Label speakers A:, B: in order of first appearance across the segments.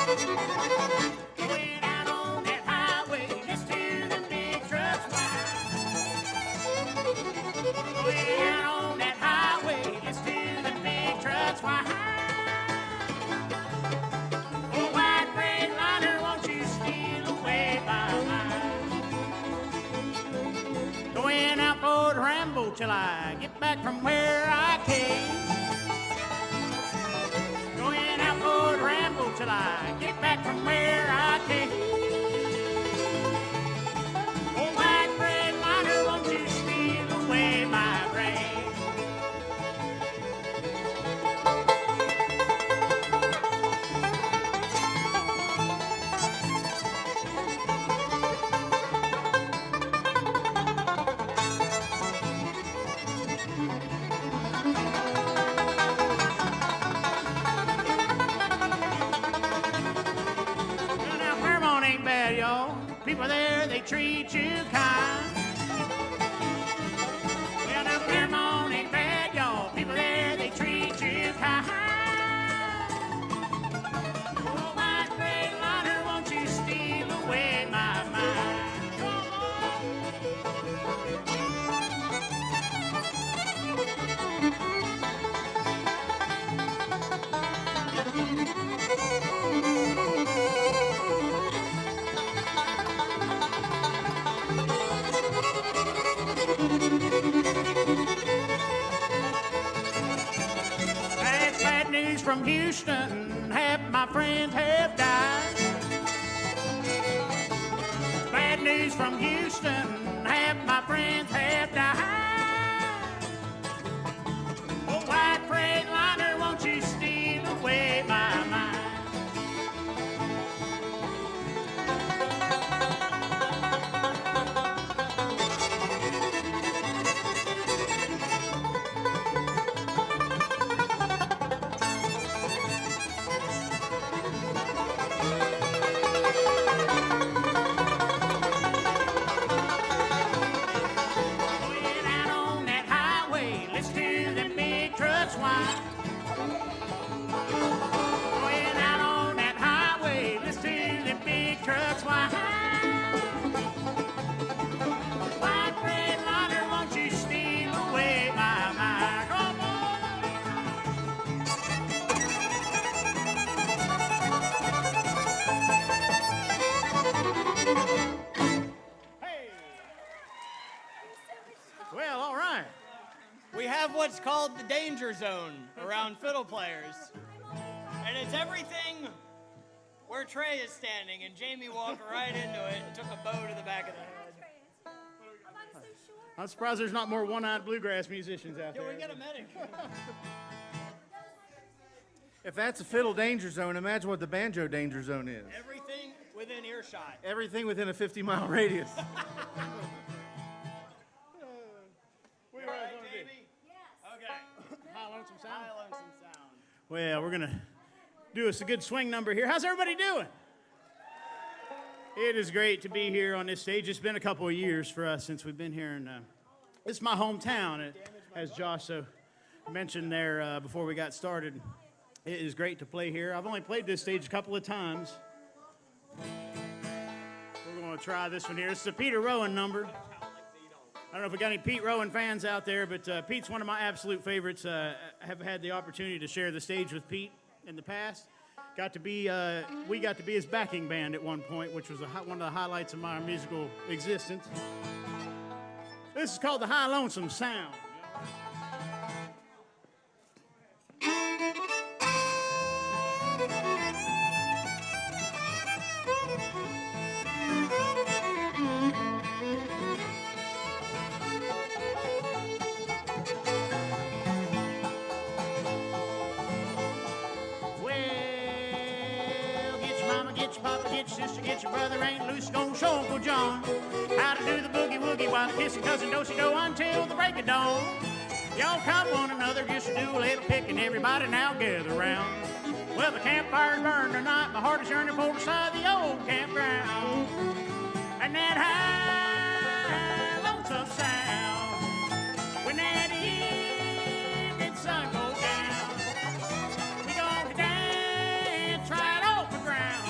A: Going out on that highway, listen to the big trucks whine. Going out on that highway, listen to the big trucks whine. Oh, white Freightliner, won't you steal away my mind? Going out for the ramble till I get back from where I came. Going out for the ramble till I get back from where I came. Oh, white Freightliner, won't you steal away my brain? Well, now Fairmont ain't bad, y'all. People there, they treat you kind. Well, now Fairmont ain't bad, y'all. People there, they treat you kind. Oh, white Freightliner, won't you steal away my mind? Come That's bad news from Houston. Half my friends have died. Bad news from Houston. Half my friends have died. Oh, white Freightliner, won't you steal away my mind? Going out on that highway, listen to them big trucks whine. Going out on that highway, listen to them big trucks whine. White Freightliner, won't you steal away my mind? Come on. Hey. Well, all right.
B: We have what's called the danger zone around fiddle players. And it's everything where Trey is standing, and Jamie walked right into it and took a bow to the back of the head.
A: I'm surprised there's not more one-eyed bluegrass musicians out
B: Yeah,
A: there.
B: we got a medic.
C: If that's a fiddle danger zone, imagine what the banjo danger zone is.
B: Everything within earshot.
C: Everything within a 50-mile radius.
B: All right, Jamie? Okay.
A: High lonesome sound.
B: High lonesome sound.
A: Well, we're gonna do us a good swing number here. How's everybody doing? It is great to be here on this stage. It's been a couple of years for us since we've been here, and it's my hometown, as Josh mentioned there before we got started. It is great to play here. I've only played this stage a couple of times. We're going to try this one here. This is a Peter Rowan number. I don't know if we got any Pete Rowan fans out there, but Pete's one of my absolute favorites. I have had the opportunity to share the stage with Pete in the past. We got to be his backing band at one point, which was one of the highlights of my musical existence. This is called the High Lonesome Sound. Get your papa, get your sister, get your brother, ain't loose, gonna show Uncle John how to do the boogie-woogie while kissing cousin do-si-do until the break of dawn. Y'all count one another, just do a little picking, everybody now gather round. Well, the campfire's burning tonight, my heart is yearning for the side of the old campground. And that high, lonesome sound, when that evening sun goes down, we gonna dance right off the ground.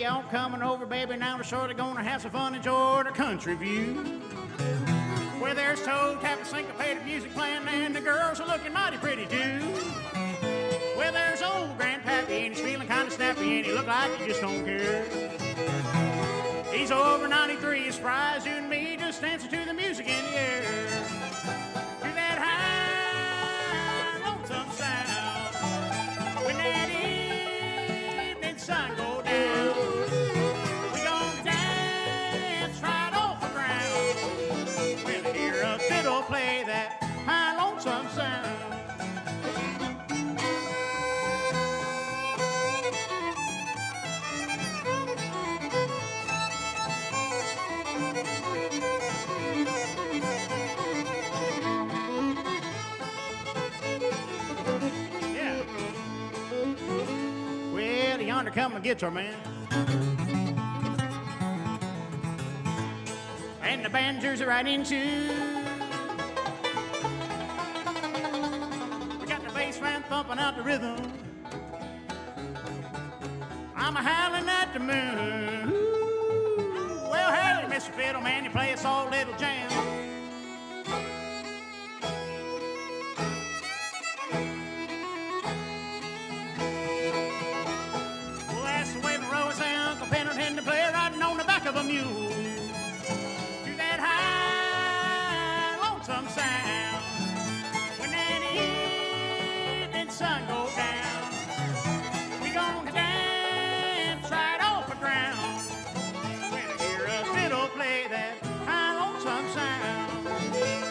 A: y'all coming over, baby. Now we're sure gonna have some fun. Enjoy the country view. Where there's toe tap and syncopated music playing, and the girls are looking mighty pretty too. Where there's old Grandpappy, and he's feeling kind of snappy, and he look like he just don't care. He's over 93, as spry as you and me, just dancing to the music in the air. To that high, lonesome sound, when that evening sun goes down, we gonna dance right off the ground. We'll hear a fiddle play that high, lonesome sound. Yonder come a guitar man, and the banjos are right in too. We got the bass man thumping out the rhythm. I'm a howling at the moon. Ooh, well, hey, Mr. Fiddle Man, you play us all little jam. Of a mule to that high, lonesome sound. When that evening sun goes down, we gonna dance right off the ground. When I hear a fiddle play that high, lonesome sound.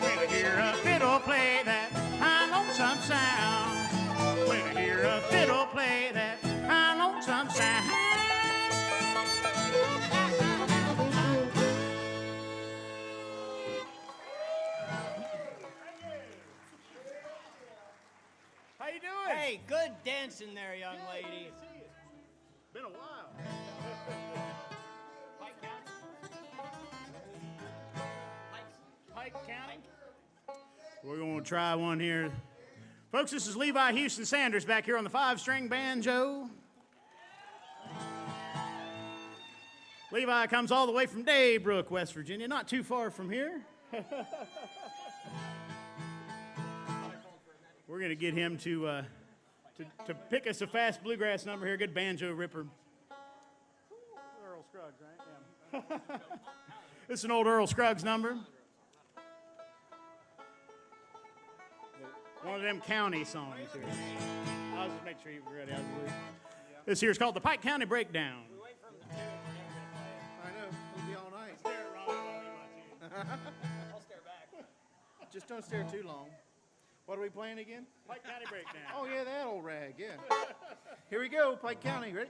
A: When I hear a fiddle play that high, lonesome sound. When I hear a fiddle play that high, lonesome sound. How you doing?
B: Hey, good dancing there, young lady.
A: Been a while. Pike County. We're going to try one here. Folks, this is Levi Houston Sanders back here on the 5-string banjo. Levi comes all the way from Daybrook, West Virginia, not too far from here. We're going to get him to pick us a fast bluegrass number here, good banjo ripper. Earl Scruggs, right? Yeah. This is an old Earl Scruggs number. One of them county songs here. I'll just make sure you're ready. This here is called the Pike County Breakdown.
C: I know. It'll be all night.
B: I'll stare back.
C: Just don't stare too long. What are we playing again?
A: Pike County Breakdown.
C: Oh, yeah, that old rag, yeah. Here we go, Pike County. Ready?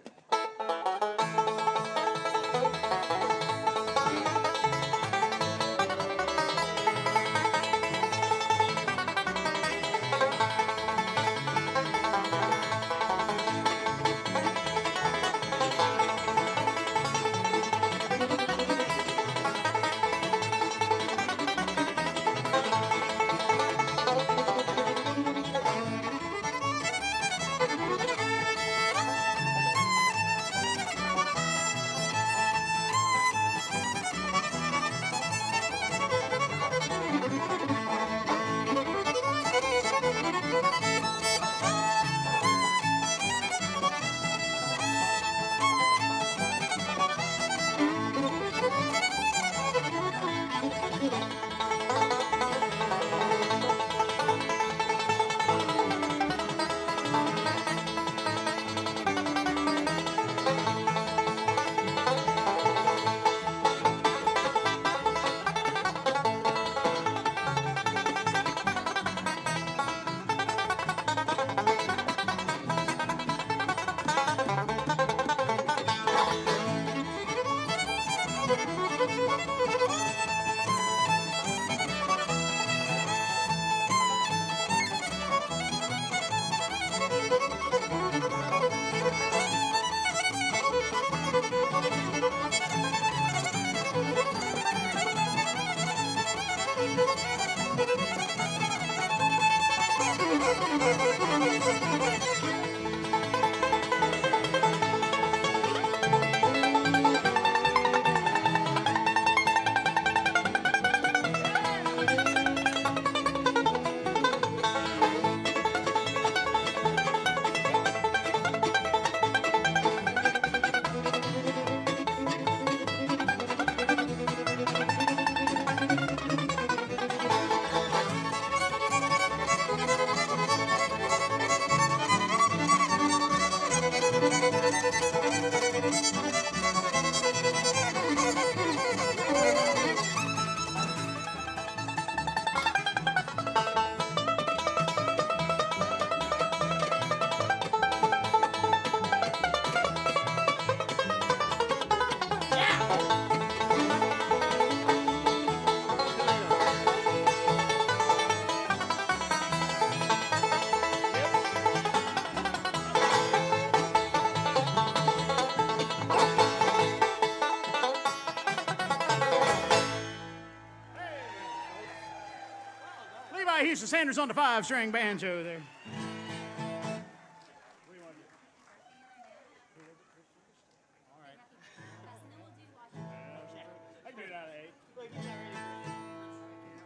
A: Levi Houston Sanders on the 5-string banjo there.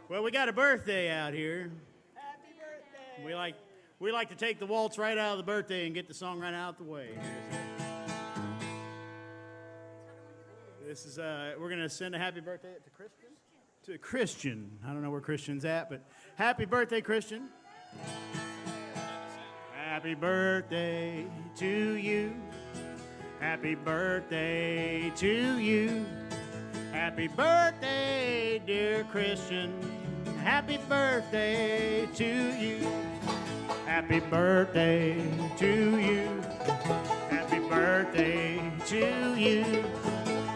A: Well, we got a birthday out here.
B: Happy birthday.
A: We like to take the waltz right out of the birthday and get the song right out the way. This is we're gonna send a happy birthday to Christian. To Christian. I don't know where Christian's at, but happy birthday, Christian. Happy birthday to you. Happy birthday to you. Happy birthday, dear Christian. Happy birthday to you. Happy birthday to you. Happy birthday to you.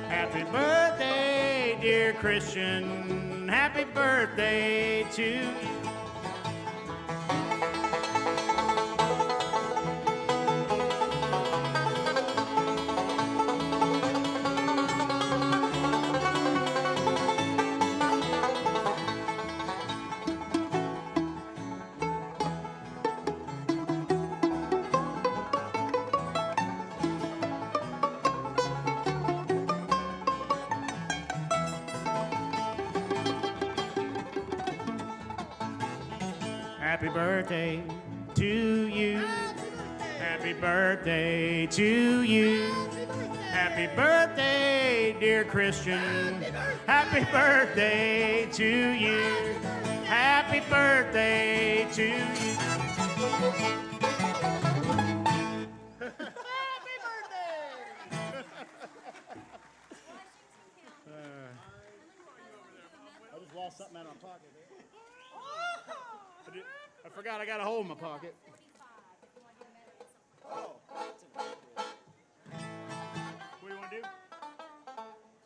A: Happy birthday, dear Christian. Happy birthday to you. Happy birthday to you. Happy birthday to you. Happy birthday, dear Christian. Happy birthday to you. Happy birthday to you. Happy birthday! I just lost something out of my pocket. I forgot I got a hole in my pocket. Oh. What do you want to do?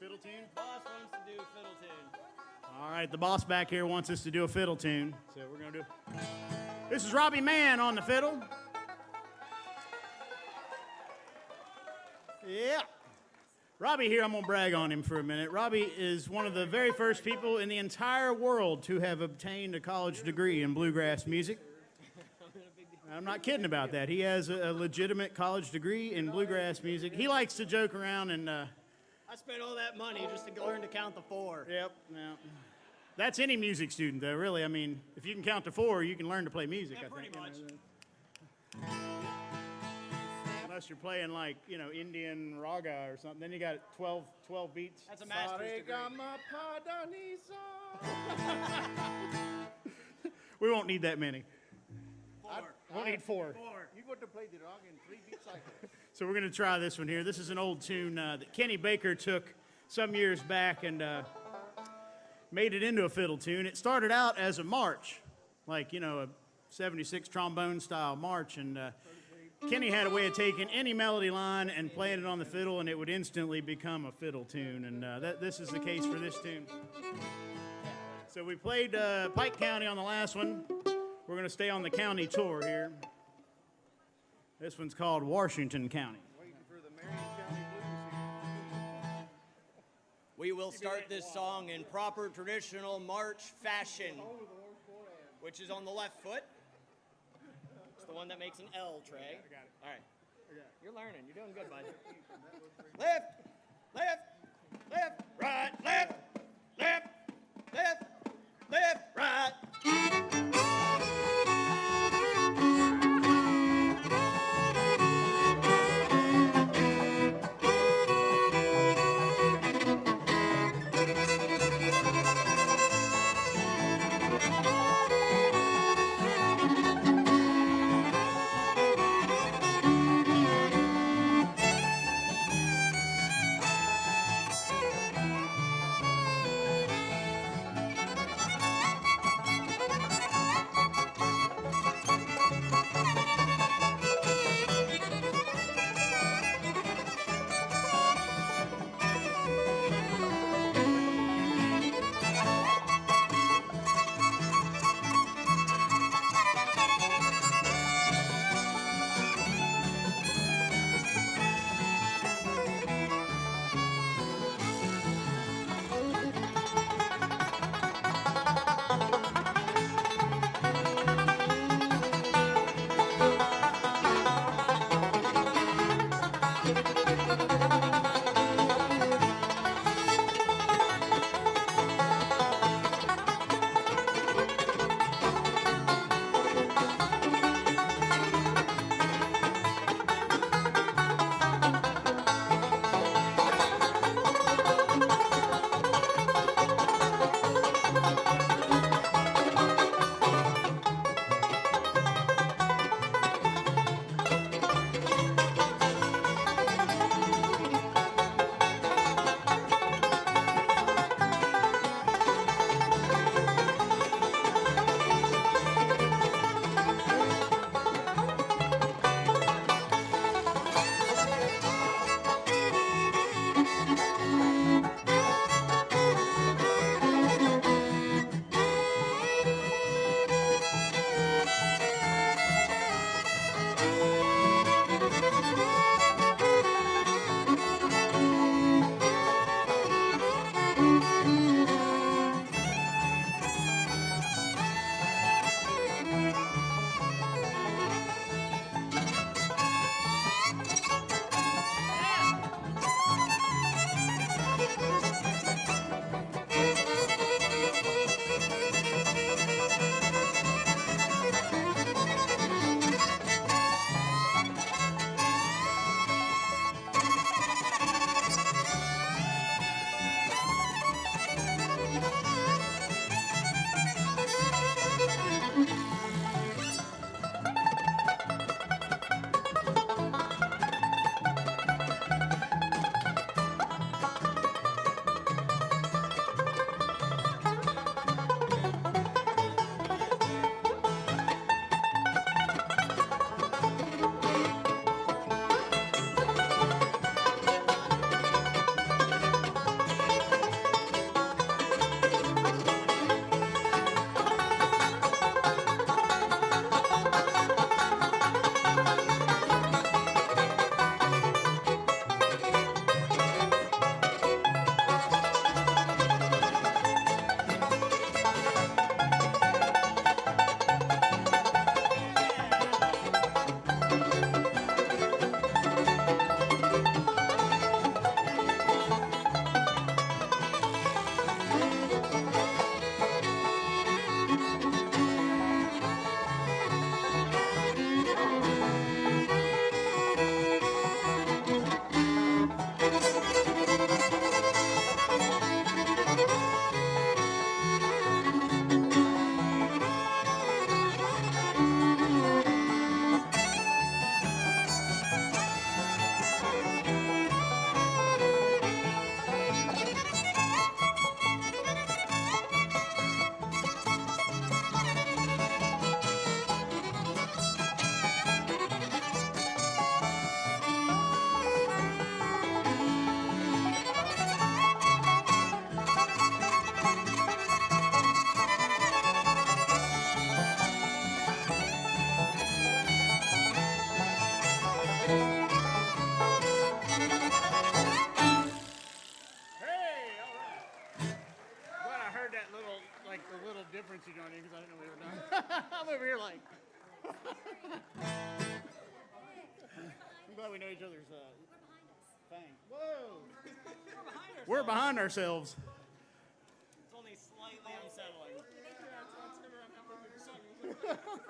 A: Fiddle tune?
B: Boss wants to do fiddle tune.
A: All right, the boss back here wants us to do a fiddle tune. So we're going to do. This is Robbie Mann on the fiddle. Yeah. Robbie here, I'm going to brag on him for a minute. Robbie is one of the very first people in the entire world to have obtained a college degree in bluegrass music. I'm not kidding about that. He has a legitimate college degree in bluegrass music. He likes to joke around and...
B: I spent all that money just to learn to count the 4.
A: Yep, yeah. That's any music student, though, really. I mean, if you can count to 4, you can learn to play music,
B: Yeah,
A: I think.
B: pretty much.
A: Unless you're playing like, Indian raga or something. Then you got 12 beats.
B: That's a master's degree.
A: We won't need that many.
B: 4.
A: We'll need 4.
C: You got to play the raga in 3 beat cycles.
A: So we're going to try this one here. This is an old tune that Kenny Baker took some years back and made it into a fiddle tune. It started out as a march, like, a 76 trombone style march. And Kenny had a way of taking any melody line and playing it on the fiddle, and it would instantly become a fiddle tune. And this is the case for this tune. So we played Pike County on the last one. We're going to stay on the county tour here. This one's called Washington County.
C: Waiting for the Marion County Blues here.
B: We will start this song in proper traditional march fashion, which is on the left foot. It's the one that makes an L, Trey.
A: I got it.
B: All right. You're learning. You're doing good, bud. Left, right, left, right.
A: difference you joined in because I didn't know we were done. I'm over here like. I'm glad we know each other's thing. Whoa! We're behind ourselves.
B: It's only slightly unsettling.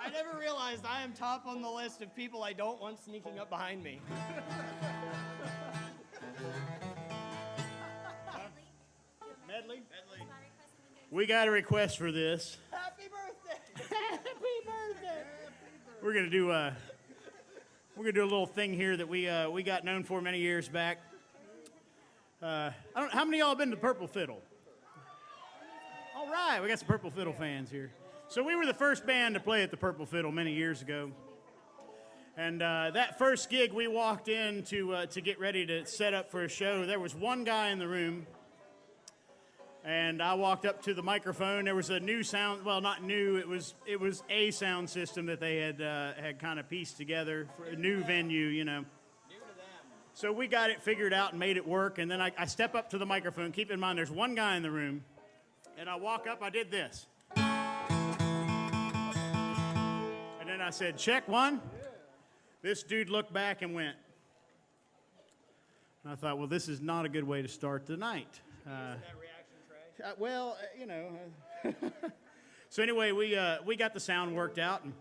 B: I never realized I am top on the list of people I don't want sneaking up behind me.
A: Medley? We got a request for this.
B: Happy birthday!
A: Happy birthday! We're gonna do a little thing here that we got known for many years back. How many of y'all have been to Purple Fiddle? All right, we got some Purple Fiddle fans here. So we were the first band to play at the Purple Fiddle many years ago. And that first gig, we walked in to get ready to set up for a show. There was one guy in the room. And I walked up to the microphone. There was a new sound, well, not new. It was a sound system that they had kind of pieced together for a new venue, you know. So we got it figured out and made it work. And then I step up to the microphone. Keep in mind, there's one guy in the room. And I walk up. I did this. And then I said, check one. This dude looked back and went. And I thought, well, this is not a good way to start the night. You know. So anyway, we got the sound worked out, and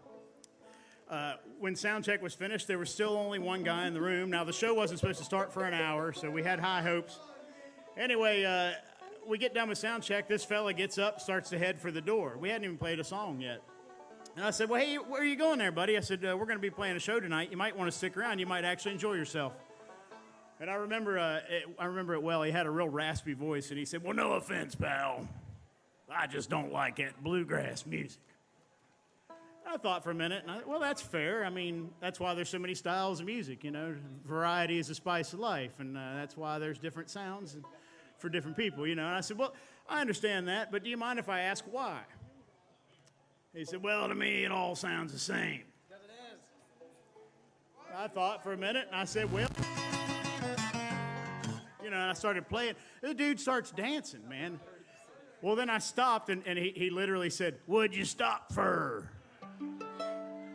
A: when sound check was finished, there was still only one guy in the room. Now the show wasn't supposed to start for an hour, so we had high hopes. Anyway, we get done with sound check. This fella gets up, starts to head for the door. We hadn't even played a song yet, and I said, "Well, hey, where are you going there, buddy?" I said, "We're going to be playing a show tonight. You might want to stick around. You might actually enjoy yourself." And I remember it well. He had a real raspy voice, and he said, "Well, no offense, pal. I just don't like it. Bluegrass music." I thought for a minute, and well, that's fair. I mean, that's why there's so many styles of music, you know. Variety is the spice of life, and that's why there's different sounds for different people, you know. And I said, well, I understand that, but do you mind if I ask why? He said, well, to me, it all sounds the same. Because it is. I thought for a minute, and I said, well... You know, and I started playing. The dude starts dancing, man. Well, then I stopped, and he literally said, "What'd you stop for?"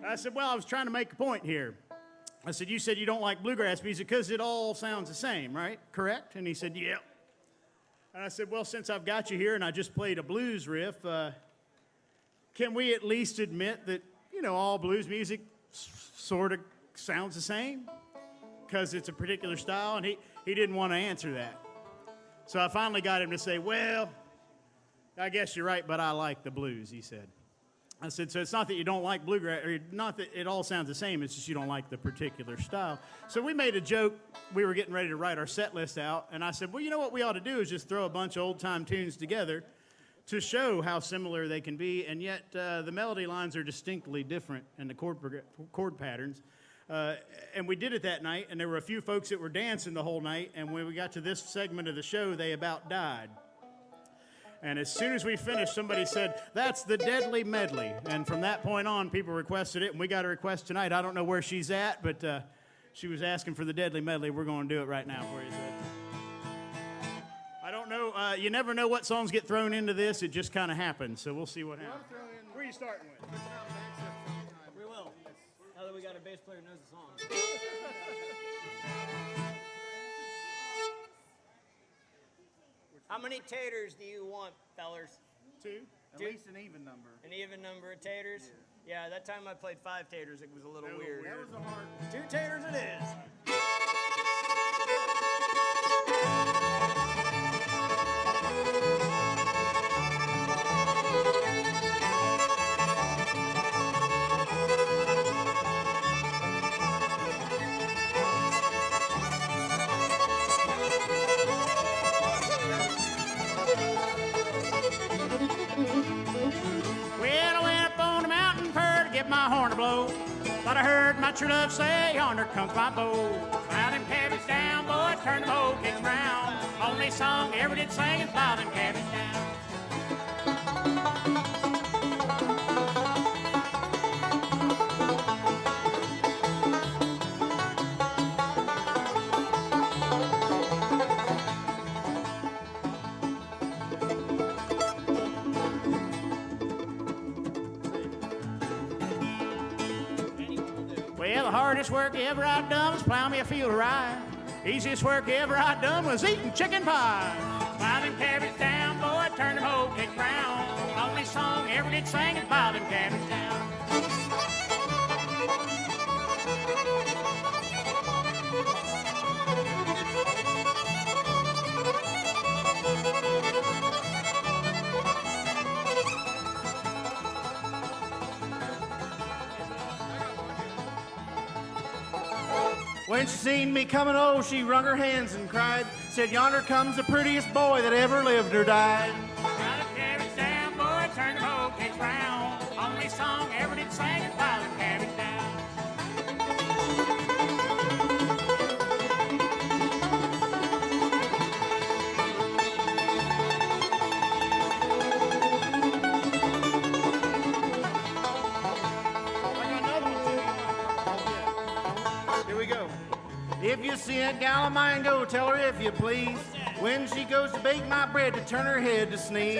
A: I said, well, I was trying to make a point here. I said, you said you don't like bluegrass music because it all sounds the same, right? Correct? And he said, yep. And I said, well, since I've got you here and I just played a blues riff, can we at least admit that, you know, all blues music sort of sounds the same? Because it's a particular style, and he didn't want to answer that. So I finally got him to say, well, I guess you're right, but I like the blues, he said. I said, so it's not that you don't like bluegrass, or not that it all sounds the same, it's just you don't like the particular style. So we made a joke. We were getting ready to write our set list out, and I said, well, you know what we ought to do is just throw a bunch of old-time tunes together to show how similar they can be, and yet the melody lines are distinctly different in the chord patterns. And we did it that night, and there were a few folks that were dancing the whole night, and when we got to this segment of the show, they about died. And as soon as we finished, somebody said, that's the Deadly Medley. And from that point on, people requested it, and we got a request tonight. I don't know where she's at, but she was asking for the Deadly Medley. We're going to do it right now for you. I don't know. You never know what songs get thrown into this. It just kind of happens, so we'll see what happens. Where are you starting with?
B: We will. Now that we got a bass player who knows the song. How many taters do you want, fellers?
C: Two. At least an even number.
B: An even number of taters? Yeah, that time I played 5 taters, it was a little weird.
C: That was a hard one.
B: 2 taters it is.
A: My horn to blow, but I heard my true love say, yonder comes my bow. Plow them cabbage down, boy, turn the bow kicks round. Only song they ever did sing is plow them cabbage down. Well, the hardest work ever I done was plow me a field of rye. Easiest work ever I done was eating chicken pie. Bow them cabbage down, boy, turn them whole cake round. Only song ever did sing is bow them cabbage down.
C: When she seen me coming, oh, she wrung her hands and cried. Said, yonder comes the prettiest boy that ever lived or died.
A: Bow them cabbage down, boy, turn them whole cake round. Only song ever did sing is bow them cabbage down.
C: If you see a gal of mine, go tell her if you please. When she goes to bake my bread, to turn her head to sneeze.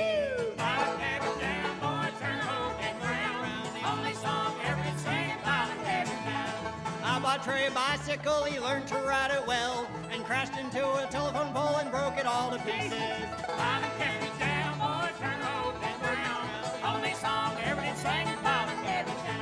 A: Bow them cabbage down, boy, turn them whole cake round. Only song ever did sing is bow them cabbage down.
B: I bought Trey a bicycle, he learned to ride it well, and crashed into a telephone pole and broke it all to pieces.
A: Bow them cabbage down, boy, turn them whole cake round. Only song ever did sing is bow them cabbage down.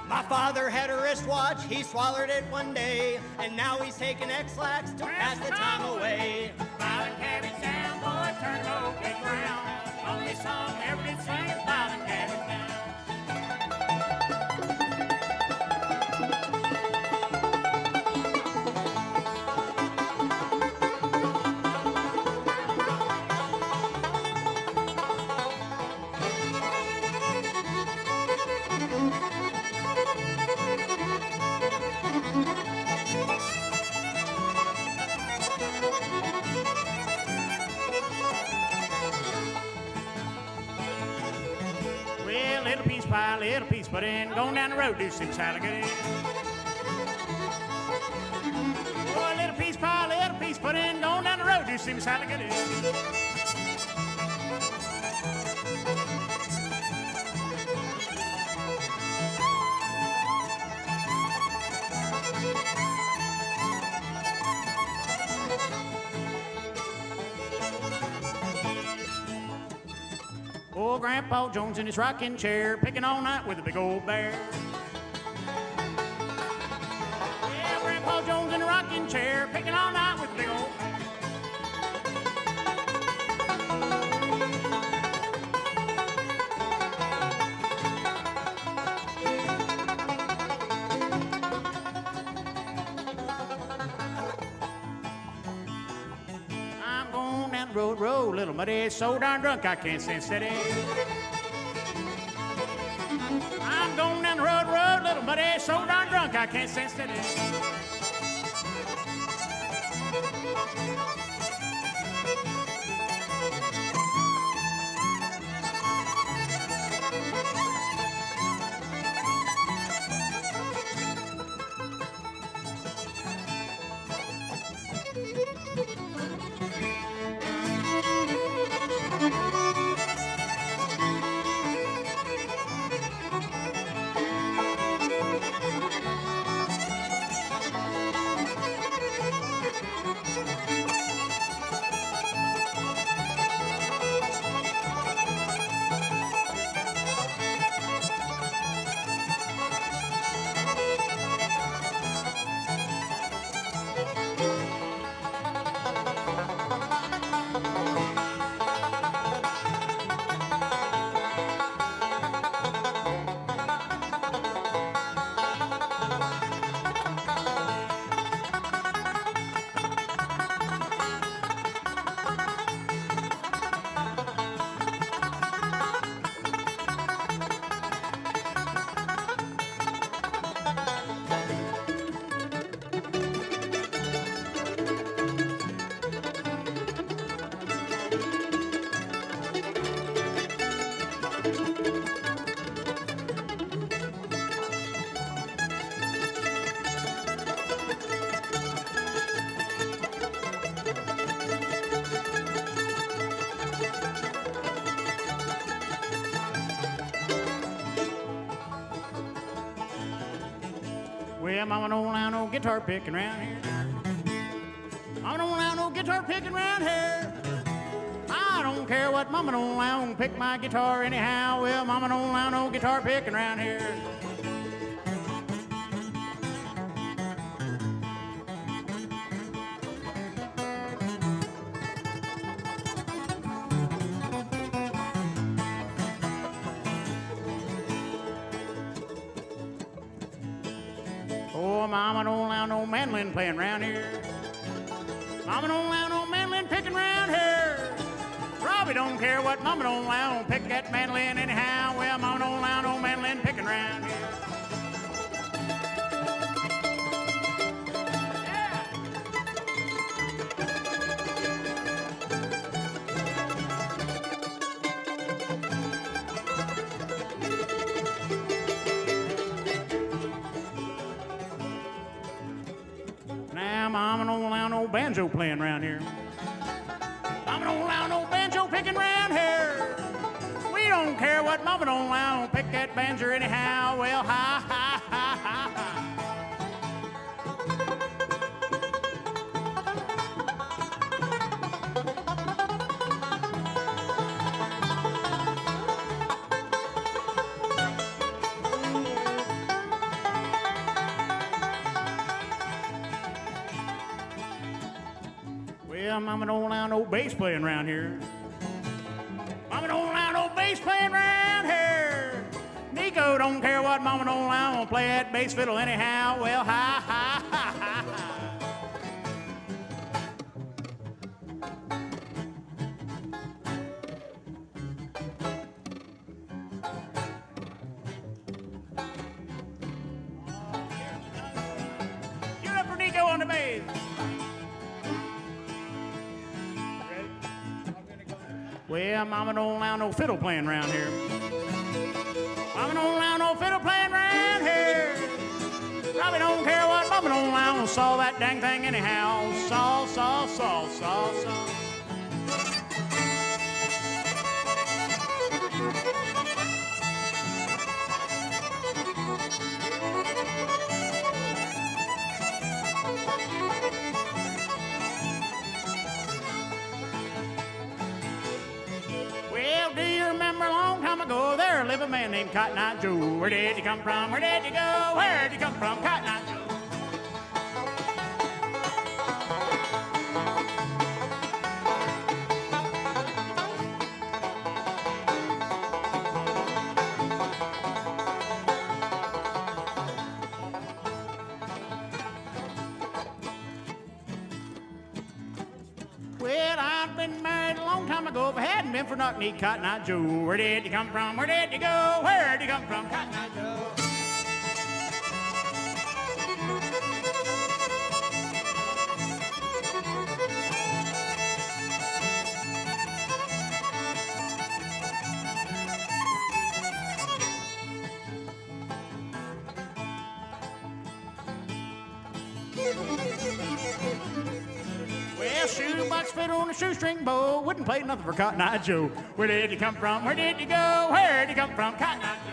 B: My father had a wristwatch, he swallowed it one day, and now he's taking X-Lax to pass the time away.
A: Bow them cabbage down, boy, turn them whole cake round. Only song ever did sing is bow them cabbage down. Well, little piece pie, little piece put in, going down the road, do some salad good. Oh, little piece pie, little piece put in, going down the road, do some salad good. Oh, Grandpa Jones in his rocking chair, picking all night with a big old bear. Yeah, Grandpa Jones in a rocking chair, picking all night with a big old bear. I'm going down the road, road, little muddy, so darn drunk I can't stand steady. I'm going down the road, road, little muddy, so darn drunk I can't stand steady. Well, Mama don't allow no guitar picking around here. Mama don't allow no guitar picking around here. I don't care what Mama don't allow, I'm gonna pick my guitar anyhow. Well, Mama don't allow no guitar picking around here. Oh, Mama don't allow no mandolin playing around here. Mama don't allow no mandolin picking around here. Robbie don't care what Mama don't allow, don't pick that mandolin anyhow. Well, Mama don't allow no mandolin picking around here. Now, Mama don't allow no banjo playing around here. Mama don't allow no banjo picking around here. We don't care what Mama don't allow, don't pick that banjo anyhow. Well, ha, ha, ha, ha, ha. Well, Mama don't allow no bass playing around here. Mama don't allow no bass playing around here. Nico don't care what Mama don't allow, gonna play that bass fiddle anyhow. Well, ha, ha, ha, ha, ha. Give it up for Nico on the bass. Well, Mama don't allow no fiddle playing around here. Mama don't allow no fiddle playing around here. Robbie don't care what Mama don't allow, gonna saw that dang thing anyhow. Saw, saw, saw, saw, saw. Well, do you remember a long time ago there lived a man named Cotton Eye Joe? Where did he come from? Where did he go? Where did he come from? Cotton Eye Joe. Well, I've been married a long time ago. If it hadn't been for knock-kneed Cotton Eye Joe, where did you come from? Where did you go? Where did you come from? Cotton Eye Joe. Well, shoebox fiddle on a shoestring bow wouldn't play nothing for Cotton Eye Joe. Where did you come from? Where did you go? Where did you come from? Cotton Eye Joe.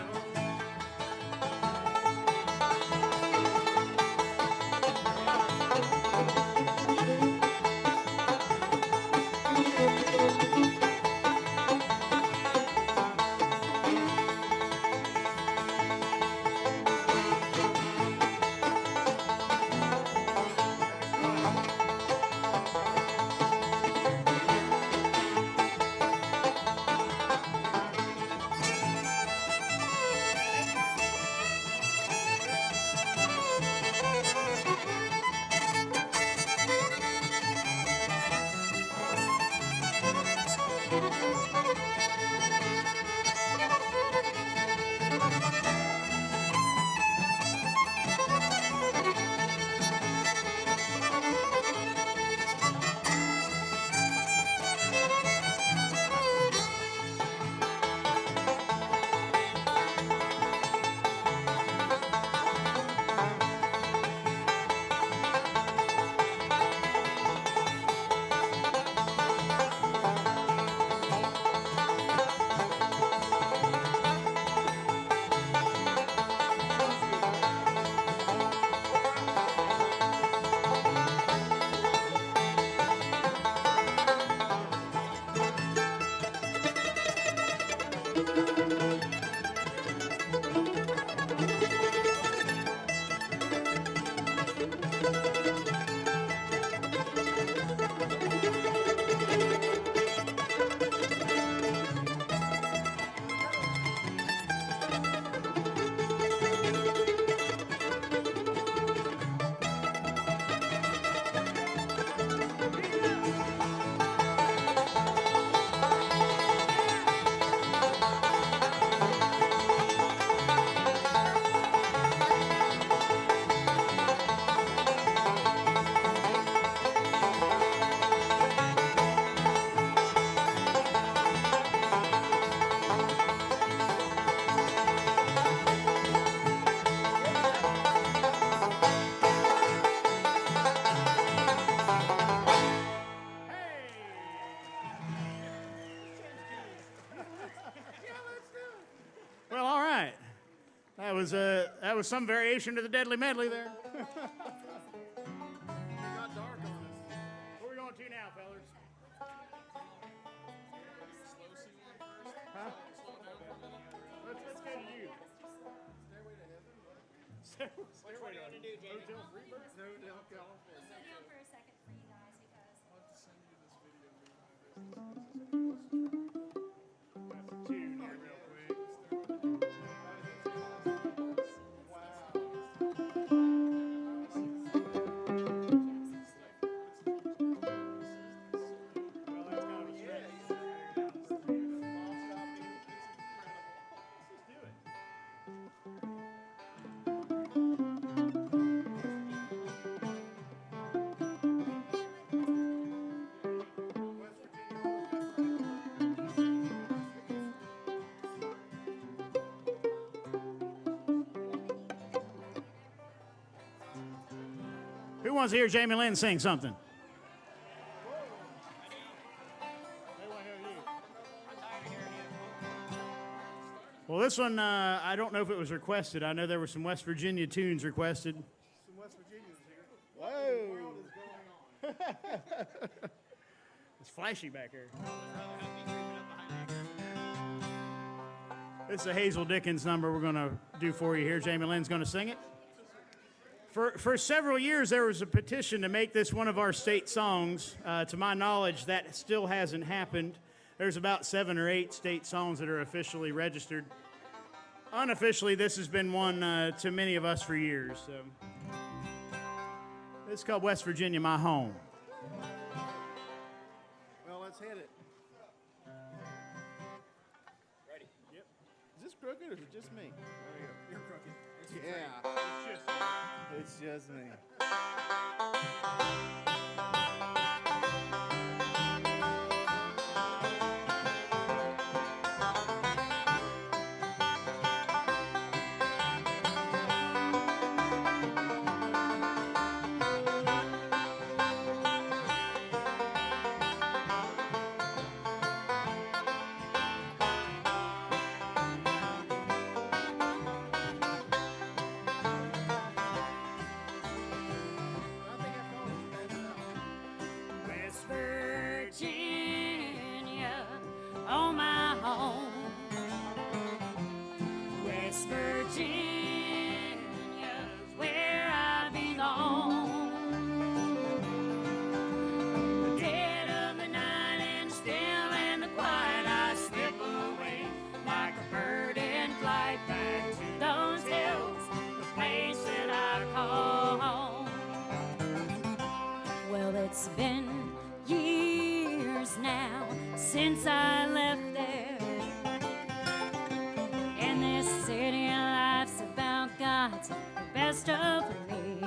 A: That was some variation to the Deadly Medley there.
C: It got dark on us.
A: Where are we going to now, fellas? Huh? Let's go to you.
B: What are you going to do, Jamie?
C: Hotel California.
D: Sit down for a second for you guys because
A: Tune here real quick. Well, that's kind of a stretch. Let's do it. Who wants to hear Jamie Lynn sing something? They want to hear you. Well, this one, I don't know if it was requested. I know there were some West Virginia tunes requested.
C: Some West Virginians here.
A: Whoa.
C: What is going on?
A: It's flashy back here. This is a Hazel Dickens number we're going to do for you here. Jamie Lynn's going to sing it. For several years, there was a petition to make this one of our state songs. To my knowledge, that still hasn't happened. There's about 7 or 8 state songs that are officially registered. Unofficially, this has been one to many of us for years. So. This is called West Virginia, My Home.
C: Well, let's hit it.
B: Ready?
C: Yep. Is this crooked or is it just me? There we go. You're crooked. Yeah. It's just me.
D: West Virginia, oh my home. West Virginia's where I belong. The dead of the night and still in the quiet, I slip away like a bird in flight back to those hills, the place that I call home. Well, it's been years now since I left there, and this city life's about God's the best of me.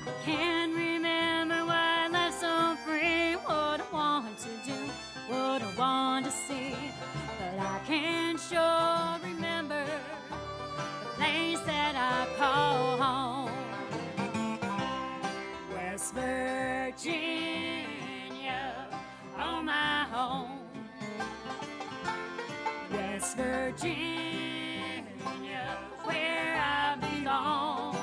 D: I can't remember why I left so free, what I want to do, what I want to see, but I can sure remember the place that I call home. West Virginia, oh my home. West Virginia, where I belong.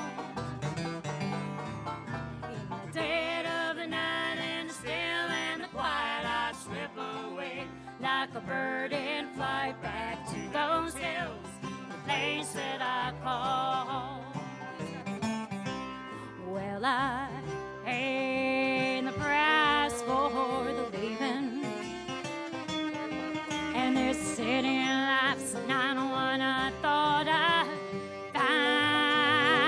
D: In the dead of the night and still in the quiet, I slip away like a bird in flight back to those hills, the place that I call home. Well, I paid the price for the leaving, and this city life's not one I thought I'd find.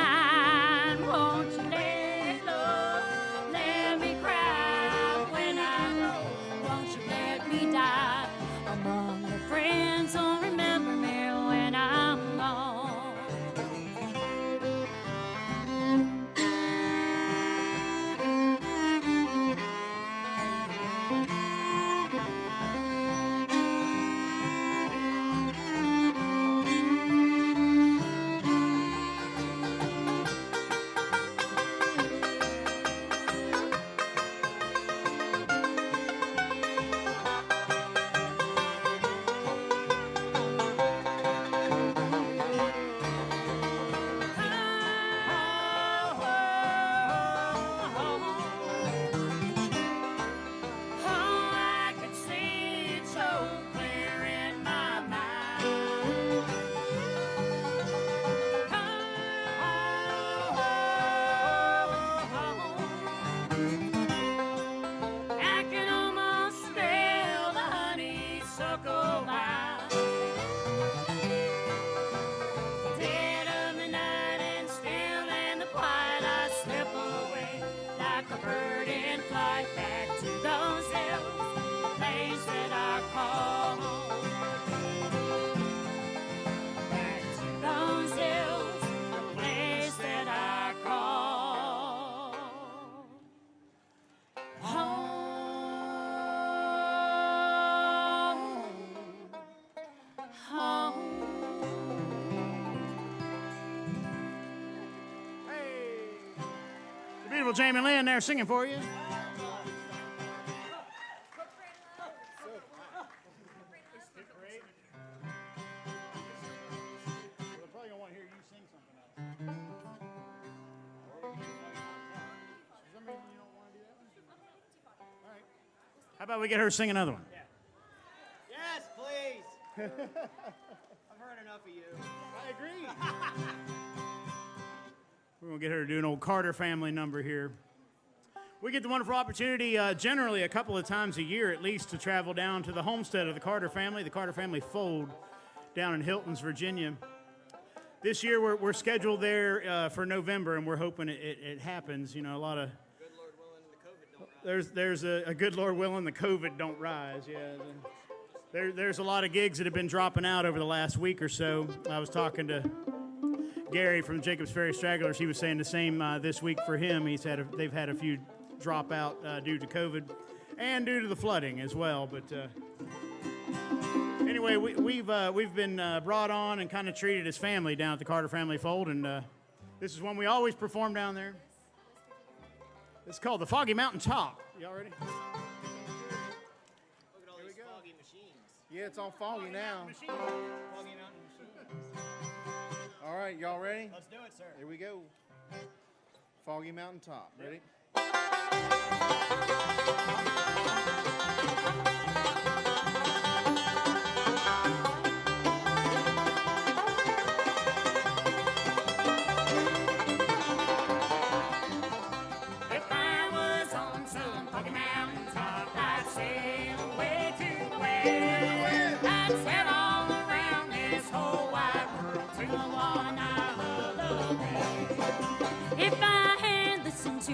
D: Won't you let me cry when I go? Won't you let me die among the friends who'll remember me when I'm gone?
A: beautiful Jamie Lynn there singing for you. How about we get her to sing another one?
B: Yeah. Yes, please. I've heard enough of you.
A: I agree. We're going to get her to do an old Carter family number here. We get the wonderful opportunity, generally a couple of times a year at least, to travel down to the homestead of the Carter family fold down in Hiltons, Virginia. This year we're scheduled there for November, and we're hoping it happens. You know, a lot of... There's a good Lord willing the COVID don't rise. Yeah, there's a lot of gigs that have been dropping out over the last week or so. I was talking to Gary from the Jacobs Ferry Stragglers. He was saying the same this week for him. They've had a few drop out due to COVID and due to the flooding as well. But anyway, we've been brought on and kind of treated as family down at the Carter Family Fold, and this is one we always perform down there. It's called the Foggy Mountain Top. Y'all ready?
B: Look at all these foggy machines.
C: Yeah, it's all foggy now.
B: Foggy Mountain machines.
C: All right, y'all ready?
B: Let's do it, sir.
C: Here we go. Foggy Mountain Top. Ready?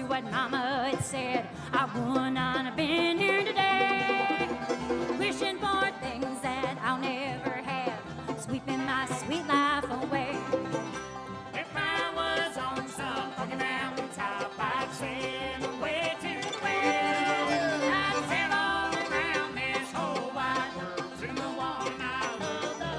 D: What Mama had said, I would not have been here today, wishing for things that I'll never have, sweeping my sweet life away. If I was on some foggy mountain top, I'd sail away to where I'd sail all around this whole wide world to the one I love the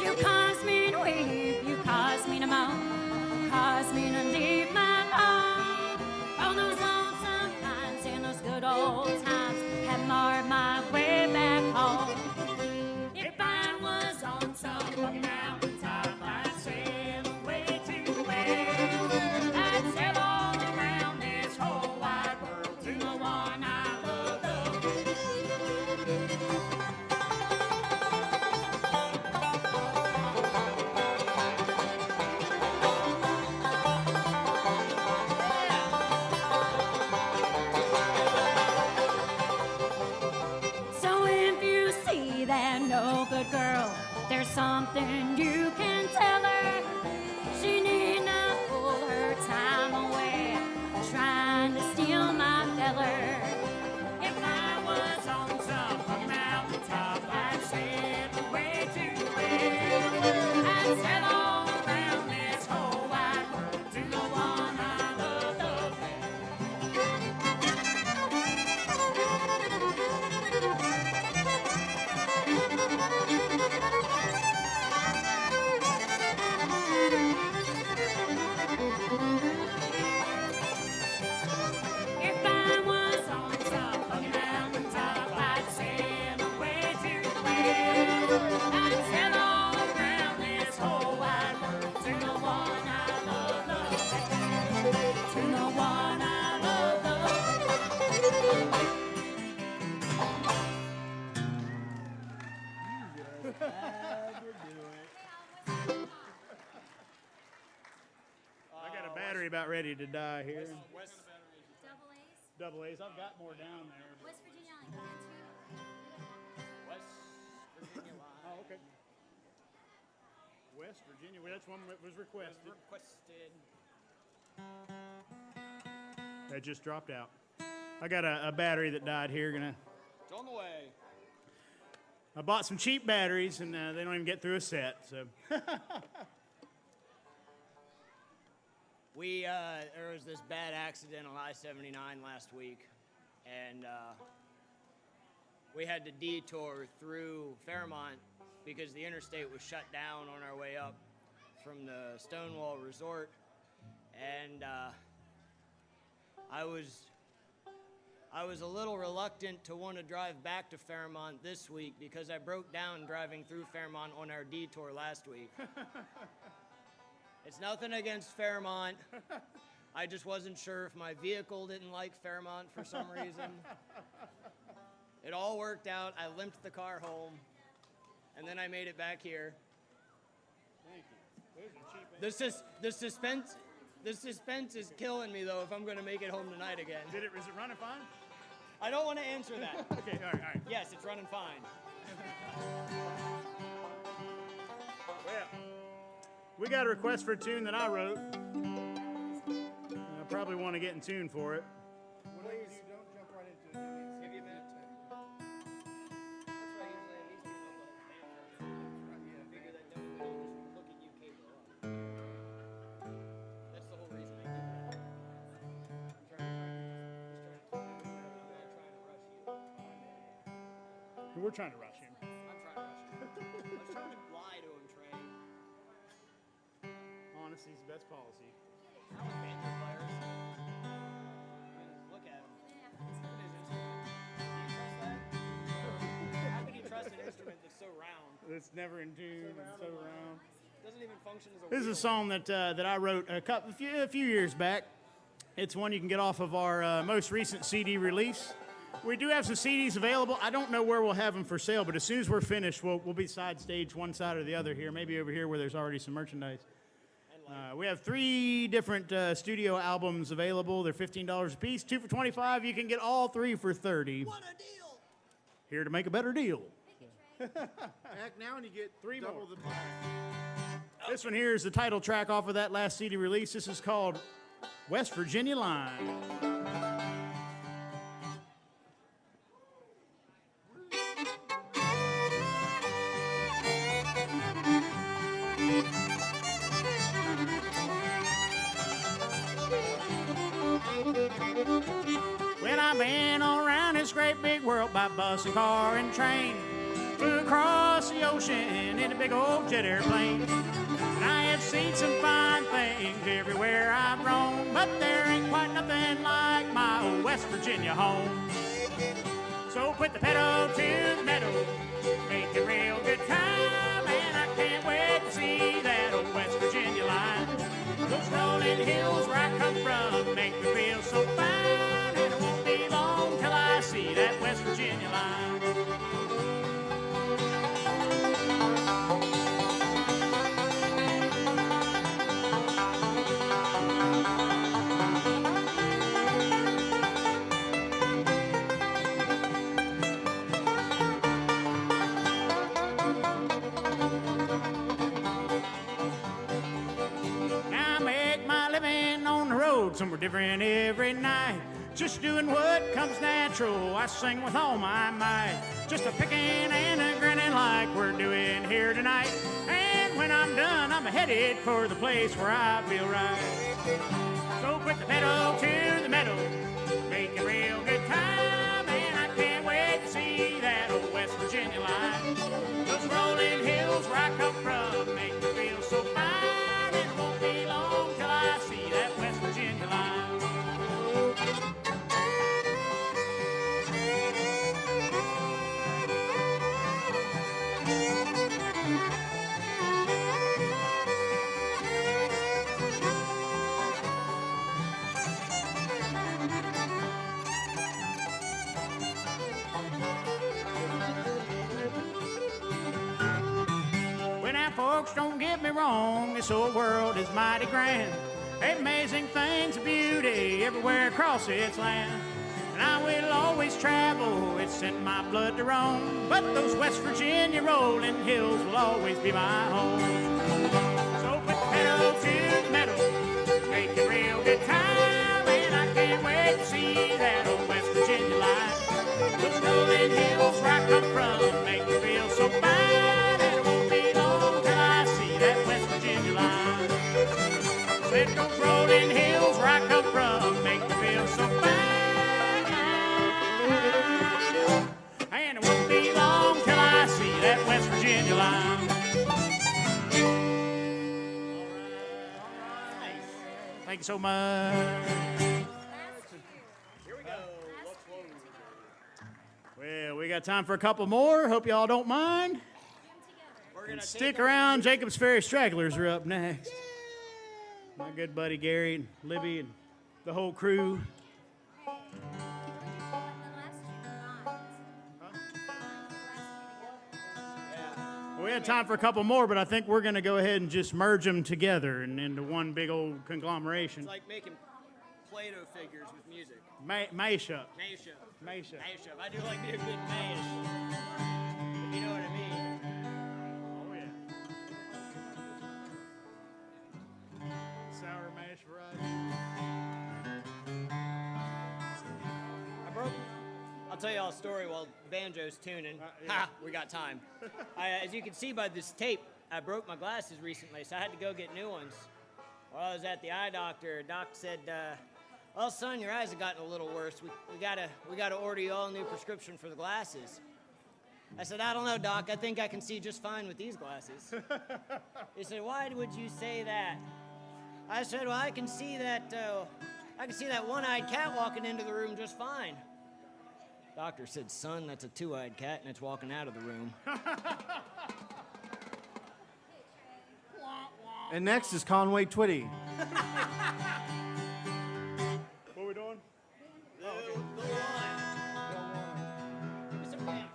D: You caused me to weep, you caused me to moan, caused me to leave my home. All those lonesome nights and those good old times have marred my way back home. If I was on some foggy mountain top, I'd sail away to where I'd sail all around this whole wide world to the one I love the no good girl, there's something you can tell her. She need not pull her time away, trying to steal my feller. If I was on some foggy mountain top, I'd sail away to where I'd sail all around this whole wide world to the one I love the If I was on some foggy mountain top, I'd sail away to where I'd sail all around this whole wide world to the one I love the to the one I love the
A: I got a battery about ready to die here.
D: Double A's.
A: Double A's. I've got more down there.
D: West Virginia line, you
B: West Virginia line.
A: Oh, okay. West Virginia. Well, that's one that was requested.
B: Requested.
A: That just dropped out. I got a battery that died here.
B: It's on the way.
A: I bought some cheap batteries, and they don't even get through a set. So
B: There was this bad accident on I-79 last week, and we had to detour through Fairmont because the interstate was shut down on our way up from the Stonewall Resort, and I was a little reluctant to want to drive back to Fairmont this week because I broke down driving through Fairmont on our detour last week. It's nothing against Fairmont. I just wasn't sure if my vehicle didn't like Fairmont for some reason. It all worked out. I limped the car home, and then I made it back here.
C: Thank you. Those are cheap.
B: The suspense is killing me, though, if I'm going to make it home tonight again.
C: Is it running fine?
B: I don't want to answer that.
C: Okay, all right.
B: Yes, it's running fine.
C: Well, we got a request for a tune that I wrote. I probably want to get in tune for it.
E: Whatever you don't jump right into it.
B: Give you a minute. That's why usually at least people look I figure that we don't just look at you caper up. That's the whole reason I do that. I'm not trying to rush you.
C: We're trying to rush him.
B: I'm trying to rush you. I was trying to lie to him, Trey.
C: Honesty's the best policy.
B: How are banjo players? Look at him. Look at his instrument. Do you trust that? How can you trust an instrument that's so round?
C: It's never in tune. It's so round.
B: Doesn't even function as a
C: This is a song that I wrote a few years back. It's one you can get off of our most recent CD release. We do have some CDs available. I don't know where we'll have them for sale, but as soon as we're finished, we'll be side stage one side or the other here, maybe over here where there's already some merchandise. We have 3 different studio albums available. They're $15 a piece. 2 for $25. You can get all 3 for $30.
B: What a deal!
C: Here to make a better deal.
E: Act now and you get
C: 3
E: double
C: more.
E: the price.
C: This one here is the title track off of that last CD release. This is called West Virginia Line. Well, I've been all around this great big world by bus and car and train. Flew across the ocean in a big old jet airplane. And I have seen some fine things everywhere I've roamed, but there ain't quite nothing like my old West Virginia home. So put the pedal to the metal, make a real good time, and I can't wait to see that old West Virginia line. Those rolling hills where I come from make me feel so fine, and it won't be long till I see that West Virginia line. Somewhere different every night, just doing what comes natural. I sing with all my might, just a picking and a grinning like we're doing here tonight. And when I'm done, I'm headed for the place where I feel right. So put the pedal to the metal, make a real good time, and I can't wait to see that old West Virginia line. Those rolling hills where I come from make me feel so fine, and it won't be long till I see that West Virginia line. Folks, don't get me wrong, this old world is mighty grand. Amazing things of beauty everywhere across its land. And I will always travel, it's in my blood to roam. But those West Virginia rolling hills will always be my home. So put the pedal to the metal, make a real good time, and I can't wait to see that old West Virginia line. Those rolling hills where I come from make me feel so fine, and it won't be long till I see that West Virginia line. It goes rolling you so much.
B: Here we go.
C: Well, we got time for a couple more. Hope y'all don't mind.
B: We're gonna
C: Stick around. Jacob's Ferry Stragglers are up next. My good buddy Gary and Libby and the whole crew. We had time for a couple more, but I think we're going to go ahead and just merge them together and into one big old conglomeration.
B: It's like making Play-Doh figures with music.
C: Mash up.
B: Mash up. I do like me a good mash. If you know what I mean.
C: Oh, yeah. Sour mash variety.
B: I'll tell you all a story while banjo's tuning.
C: Yeah.
B: Ha! We got time. As you can see by this tape, I broke my glasses recently, so I had to go get new ones. While I was at the eye doctor, Doc said, "Well, son, your eyes have gotten a little worse. We gotta order you all a new prescription for the glasses." I said, "I don't know, Doc. I think I can see just fine with these glasses." He said, "Why would you say that?" I said, "Well, I can see that one-eyed cat walking into the room just fine." Doctor said, "Son, that's a two-eyed cat, and it's walking out of the room."
E: And next is Conway Twitty.
C: What are we doing?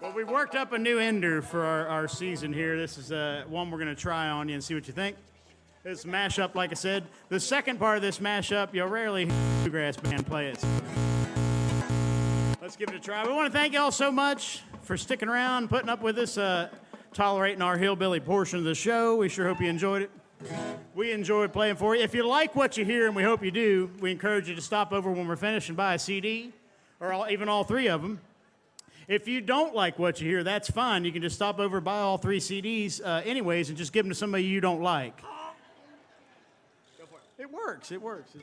C: Well, we worked up a new ender for our season here. This is one we're going to try on you and see what you think. It's a mashup, like I said. The second part of this mashup, you'll rarely hear a bluegrass band play it. Let's give it a try. We want to thank y'all so much for sticking around, putting up with us, tolerating our hillbilly portion of the show. We sure hope you enjoyed it. We enjoyed playing for you. If you like what you hear, and we hope you do, we encourage you to stop over when we're finished and buy a CD, or even all three of them. If you don't like what you hear, that's fine. You can just stop over, buy all three CDs anyways, and just give them to somebody you don't like.
B: Go for it.
C: It works. It works.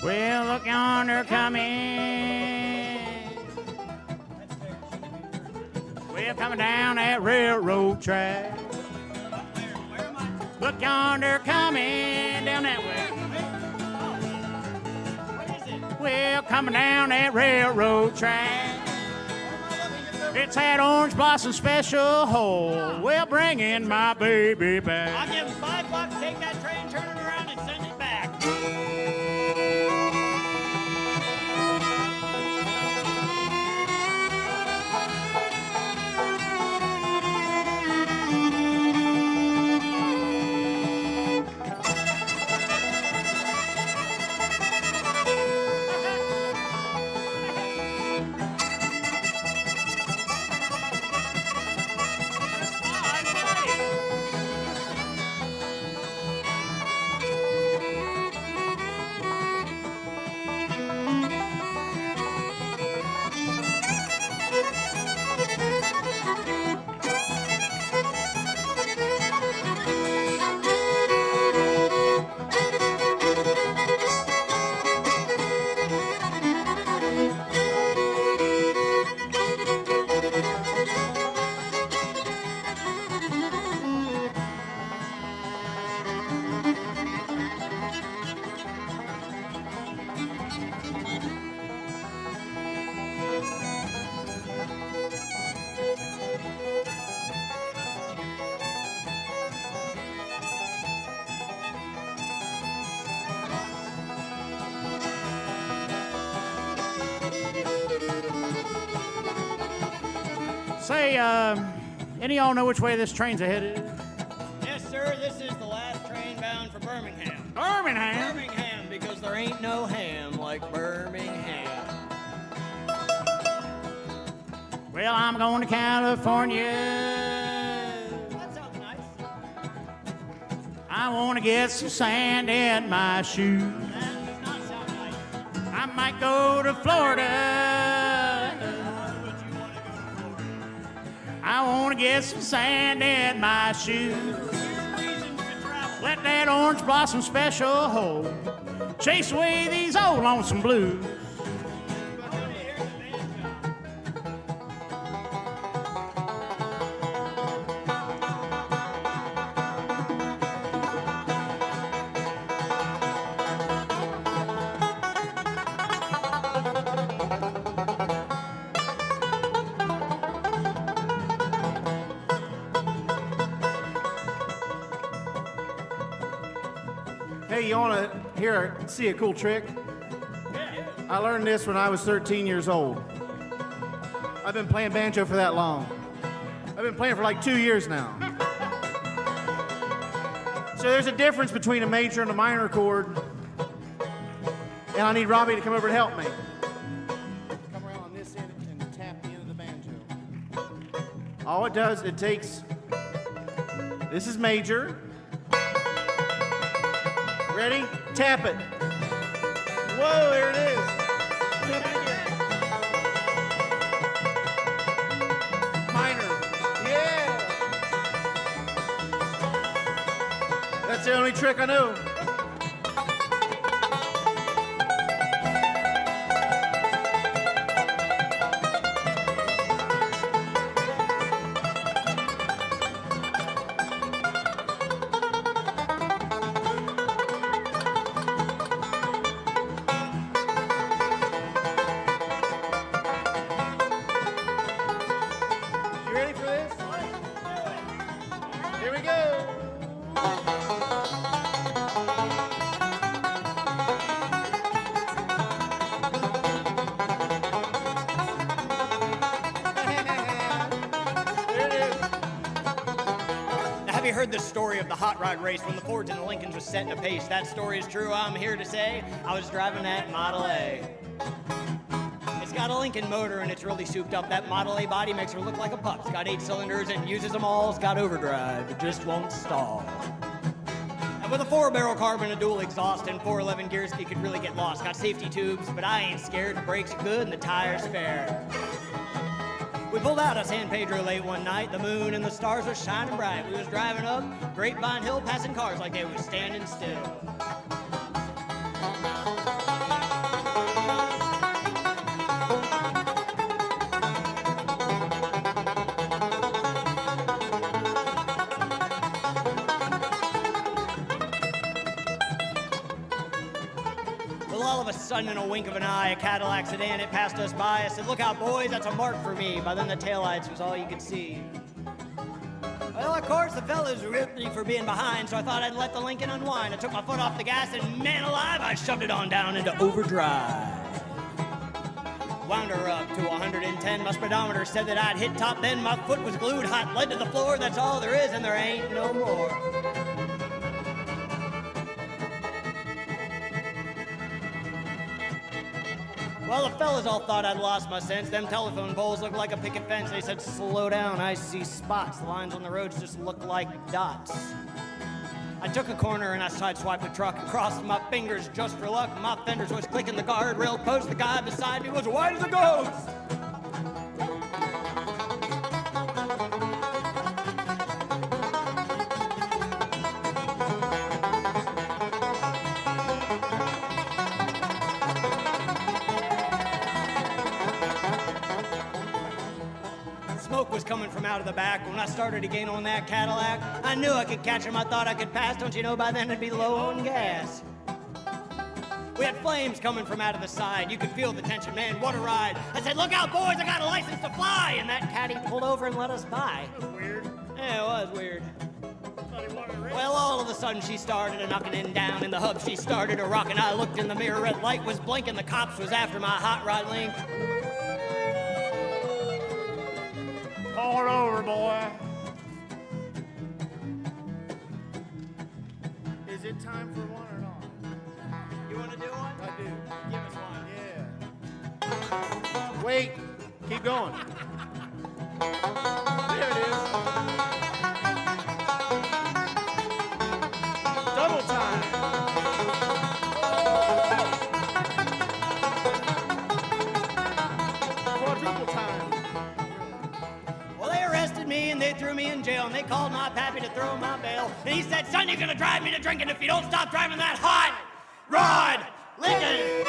C: Well, look yonder coming. Well, coming down that railroad track. Look yonder coming down that way. Well, coming down that railroad track. It's that orange blossom special hole. Well, bringing my baby back.
B: I'll give him $5, take that train, turn it around, and send it back.
C: Say, any of y'all know which way this train's headed?
B: Yes, sir, this is the last train bound for Birmingham.
C: Birmingham?
B: Birmingham, because there ain't no ham like Birmingham.
C: Well, I'm going to California.
B: That sounds nice.
C: I want to get some sand in my shoes.
B: That does not sound nice.
C: I might go to Florida. I want to get some sand in my shoes. Let that orange blossom special hold. Chase away these old lonesome blues.
E: Hey, you want to see a cool trick? I learned this when I was 13 years old. I've been playing banjo for that long. I've been playing for like 2 years now. So there's a difference between a major and a minor chord. And I need Robbie to come over to help me. Come around on this end and tap the end of the banjo. All it does, it takes, this is major. Ready? Tap it. Whoa, there it is. Tap it again. Minor. Yeah. That's the only trick I know.
B: Have you heard the story of the hot rod race when the Fords and the Lincolns was setting a pace? That story is true, I'm here to say. I was driving that Model A. It's got a Lincoln motor and it's really souped up. That Model A body makes her look like a pup. It's got 8 cylinders and uses them all. It's got overdrive, it just won't stall. And with a 4-barrel carb and a dual exhaust and 411 gears, you could really get lost. Got safety tubes, but I ain't scared. The brakes are good and the tires fair. We pulled out of San Pedro late one night. The moon and the stars were shining bright. We was driving up Grapevine Hill, passing cars like they was standing still. All of a sudden, in a wink of an eye, a Cadillac sedan, it passed us by. I said, "Look out, boys, that's a mark for me." By then, the taillights was all you could see. Well, of course, the fellas ripped me for being behind, so I thought I'd let the Lincoln unwind. I took my foot off the gas, and man alive, I shoved it on down into overdrive. Wound her up to 110. My speedometer said that I'd hit top then. My foot was glued, hot lead to the floor. That's all there is, and there ain't no more. Well, the fellas all thought I'd lost my sense. Them telephone poles looked like a picket fence. They said, "Slow down, I see spots." The lines on the roads just look like dots. I took a corner and I sideswiped the truck and crossed my fingers just for luck. My fenders was clicking the guardrail post. The guy beside me was white as a ghost. Smoke was coming from out of the back. When I started to gain on that Cadillac, I knew I could catch him. I thought I could pass. Don't you know by then it'd be low on gas. We had flames coming from out of the side. You could feel the tension. Man, what a ride. I said, "Look out, boys, I got a license to fly." And that caddy pulled over and let us by.
C: Weird.
B: Yeah, it was weird.
C: Thought he wanted to race.
B: Well, all of a sudden she started a knocking in down. In the hub she started a rocking. I looked in the mirror, red light was blinking. The cops was after my hot rod link.
C: All over, boy.
E: Is it time for one or not?
B: You want to do one?
E: I do.
B: Give us one.
E: Yeah. Wait. Keep going. There it is. Double time. Quadruple time.
B: Well, they arrested me and they threw me in jail and they called my pappy to throw my bail. And he said, son, you're gonna drive me to drinking if you don't stop driving that hot rod. Lincoln.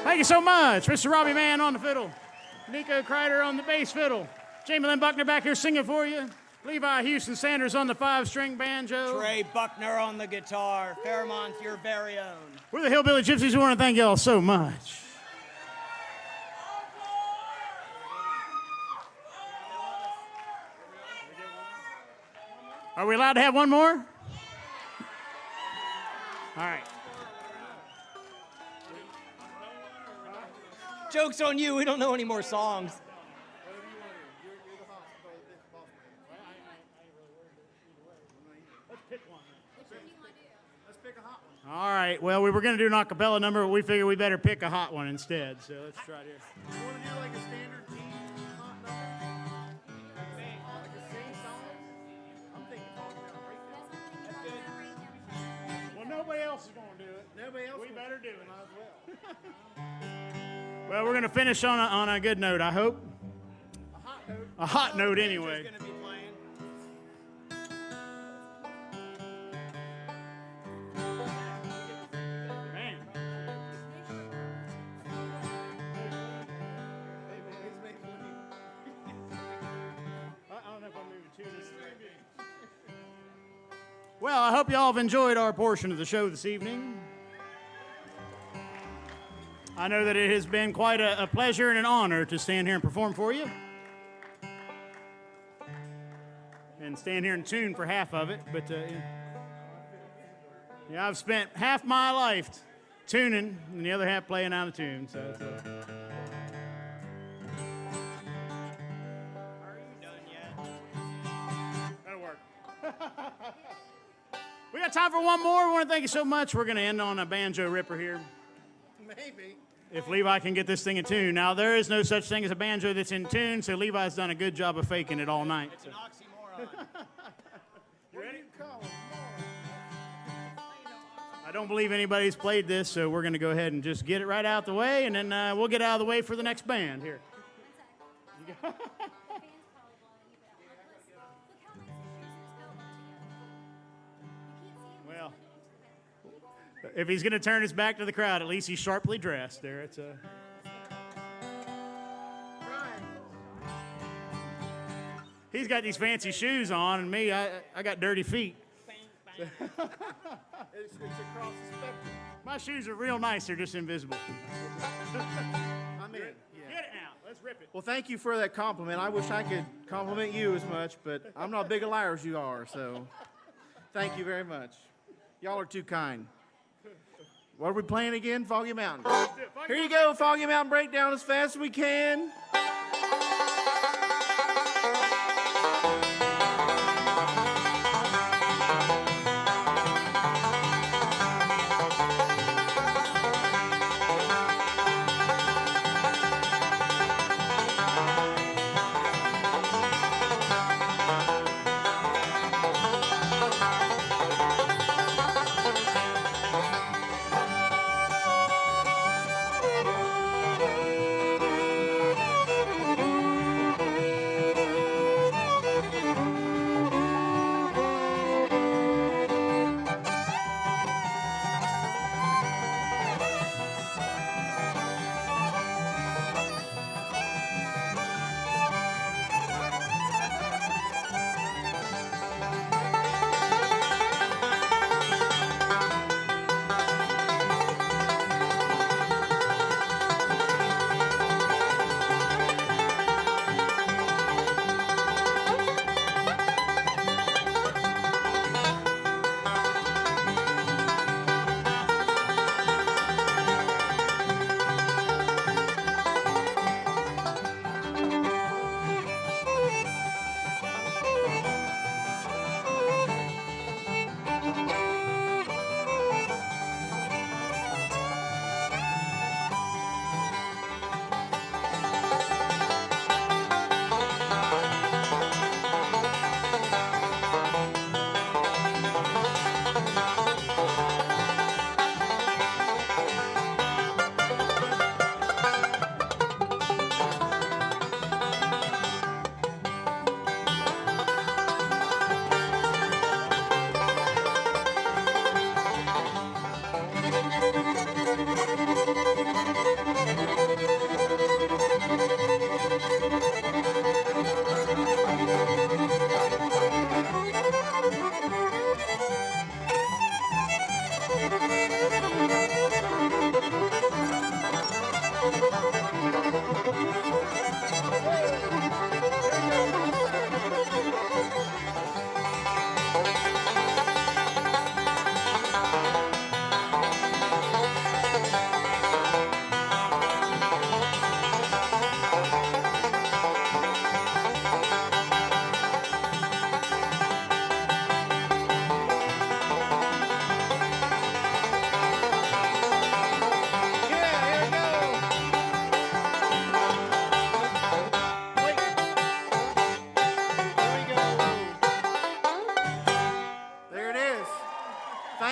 C: Thank you so much. Mr. Robbie Mann on the fiddle. Nico Kreider on the bass fiddle. Jamie Lynn Buckner back here singing for you. Levi Houston Sanders on the 5-string banjo.
B: Trey Buckner on the guitar. Fairmont, your very own.
C: We're the Hillbilly Gypsies. We want to thank y'all so much. Are we allowed to have one more? All right.
B: Joke's on you, we don't know any more songs.
C: All right, well, we were going to do an a cappella number, but we figured we better pick a hot one instead, so let's try it here.
E: You want to do like a standard G hot number? Like a sing song? I'm thinking
C: Well, nobody else is going to do it.
E: nobody else.
C: We better do it.
E: Might as well.
C: Well, we're going to finish on a good note, I hope.
E: A hot note.
C: A hot note, anyway.
B: Gonna be playing.
C: Man. I don't know if I'm moving too. Well, I hope y'all have enjoyed our portion of the show this evening. I know that it has been quite a pleasure and an honor to stand here and perform for you. And stand here and tune for half of it. But yeah, I've spent half my life tuning and the other half playing out of tune. So it's,
B: Are you done yet?
C: that'll work. We got time for one more. We want to thank you so much. We're going to end on a banjo ripper here.
E: Maybe.
C: If Levi can get this thing in tune. Now, there is no such thing as a banjo that's in tune, so Levi's done a good job of faking it all night.
B: It's an oxymoron.
E: You ready?
C: I don't believe anybody's played this, so we're going to go ahead and just get it right out the way, and then we'll get out of the way for the next band. Here. Well, if he's going to turn his back to the crowd, at least he's sharply dressed. There, it's a. He's got these fancy shoes on, and me, I got dirty feet.
E: It's across the spectrum.
C: My shoes are real nice. They're just invisible.
E: I'm in.
C: Get it now. Let's rip it.
E: Well, thank you for that compliment. I wish I could compliment you as much, but I'm not big a liar as you are, so thank you very much. Y'all are too kind. What are we playing again? Foggy Mountain. Here you go, Foggy Mountain Breakdown as fast as we can.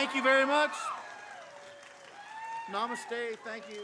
E: Thank you very much. Namaste. Thank you.